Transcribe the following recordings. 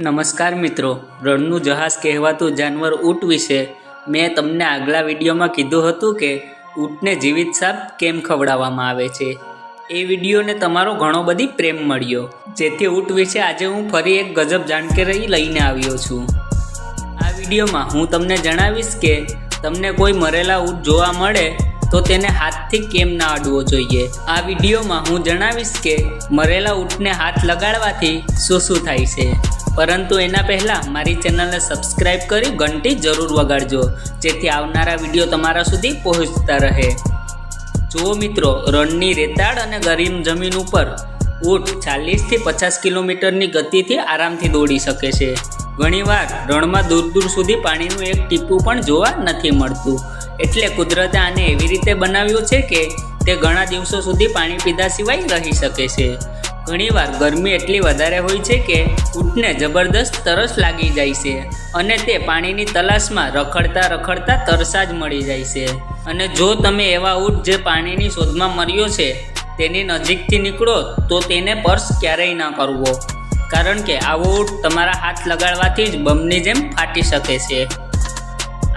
નમસ્કાર મિત્રો, રણનું જહાજ કહેવાતું જાનવર ઊંટ વિશે મેં તમને આગલા વિડીયોમાં કીધું હતું કે ઊંટને જીવિત સાપ કેમ ખવડાવવામાં આવે છે। એ વિડીયોને તમારો ઘણો બધી પ્રેમ મળ્યો, જેથી ઊંટ વિશે આજે હું ફરી એક ગજબ જાણકારી લઈને આવ્યો છું। આ વિડીયોમાં હું તમને જણાવીશ કે તમને કોઈ મરેલા ઊંટ જોવા મળે તો તેને હાથથી કેમ ના અડવો જોઈએ। આ વિડીયોમાં હું જણાવીશ કે મરેલા ઊંટને હાથ લગાડવાથી શું થાય છે, પરંતુ એના પહેલાં મારી ચેનલને સબસ્ક્રાઈબ કરી ઘંટી જરૂર વગાડજો, જેથી આવનારા વિડીયો તમારા સુધી પહોંચતા રહે। જુઓ મિત્રો, રણની રેતાળ અને ગરમ જમીન ઉપર ઊંટ 40થી 50 કિલોમીટરની ગતિથી આરામથી દોડી શકે છે। ઘણીવાર રણમાં દૂર દૂર સુધી પાણીનું એક ટીપું પણ જોવા નથી મળતું, એટલે કુદરતે આને એવી રીતે બનાવ્યું છે કે તે ઘણા દિવસો સુધી પાણી પીધા સિવાય રહી શકે છે। ઘણીવાર ગરમી એટલી વધારે હોય છે કે ઊંટને જબરદસ્ત તરસ લાગી જાય છે અને તે પાણીની તલાશમાં રખડતા તરસા જ મળી જાય છે। અને જો તમે એવા ઊંટ જે પાણીની શોધમાં મર્યો છે તેની નજીકથી નીકળો તો તેને સ્પર્શ ક્યારેય ન કરવો, કારણ કે આવો ઊંટ તમારા હાથ લગાડવાથી જ બમની જેમ ફાટી શકે છે।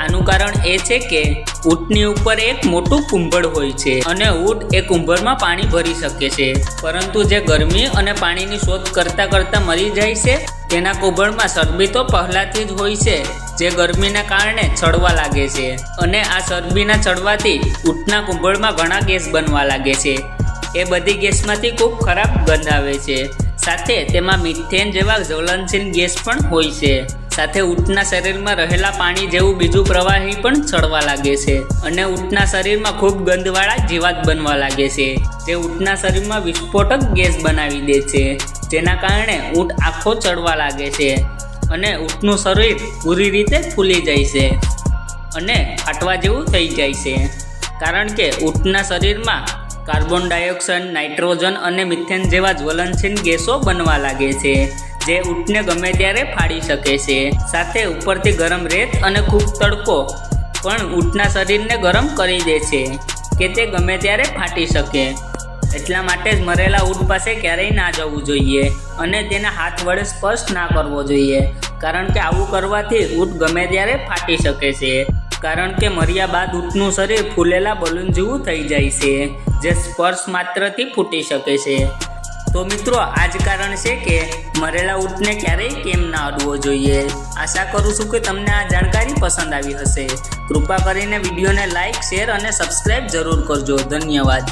આનું કારણ એ છે કે ઊંટની ઉપર એક મોટું કુંભળ હોય છે અને ઊંટ એ કુંભળમાં પાણી ભરી શકે છે, પરંતુ જે ગરમી અને પાણીની શોધ કરતા મરી જાય છે તેના કુંભળમાં ચરબી તો પહેલાથી જ હોય છે, જે ગરમીના કારણે ચડવા લાગે છે અને આ ચરબીના ચડવાથી ઊંટના કુંભળમાં ઘણા ગેસ બનવા લાગે છે। એ બધી ગેસમાંથી ખૂબ ખરાબ ગંધ આવે છે, સાથે તેમાં મિથેન જેવા જ્વલનશીલ ગેસ પણ હોય છે। સાથે ઊંટના શરીરમાં રહેલા પાણી જેવું બીજું પ્રવાહી પણ ચડવા લાગે છે અને ઊંટના શરીરમાં ખૂબ ગંધવાળા જીવાત બનવા લાગે છે, જે ઊંટના શરીરમાં વિસ્ફોટક ગેસ બનાવી દે છે, જેના કારણે ઊંટ આંખો ચડવા લાગે છે અને ઊંટનું શરીર પૂરી રીતે ફૂલી જાય છે અને ફાટવા જેવું થઈ જાય છે, કારણ કે ઊંટના શરીરમાં કાર્બન ડાયોક્સાઇડ, નાઇટ્રોજન અને મિથેન જેવા જ્વલનશીલ ગેસો બનવા લાગે છે, જે ઊંટને ગમે ત્યારે ફાડી શકે છે। સાથે ઉપરથી ગરમ રેત અને ખૂબ તડકો પણ ઊંટના શરીરને ગરમ કરી દે છે કે તે ગમે ત્યારે ફાટી શકે। એટલા માટે જ મરેલા ઊંટ પાસે ક્યારેય ના જવું જોઈએ અને તેના હાથ વડે સ્પર્શ ના કરવો જોઈએ, કારણ કે આવું કરવાથી ઊંટ ગમે ત્યારે ફાટી શકે છે, કારણ કે મર્યા બાદ ઊંટનું શરીર ફૂલેલા બલૂન જેવું થઈ જાય છે, જે સ્પર્શ માત્રથી ફૂટી શકે છે। તો મિત્રો, આ જ કારણ છે કે મરેલા ઊંટને ક્યારેય કેમ ના અડવો જોઈએ। આશા કરું છું કે તમને આ જાણકારી પસંદ આવી હશે। કૃપા કરીને વિડીયોને લાઇક, શેર અને સબસ્ક્રાઈબ જરૂર કરજો। ધન્યવાદ।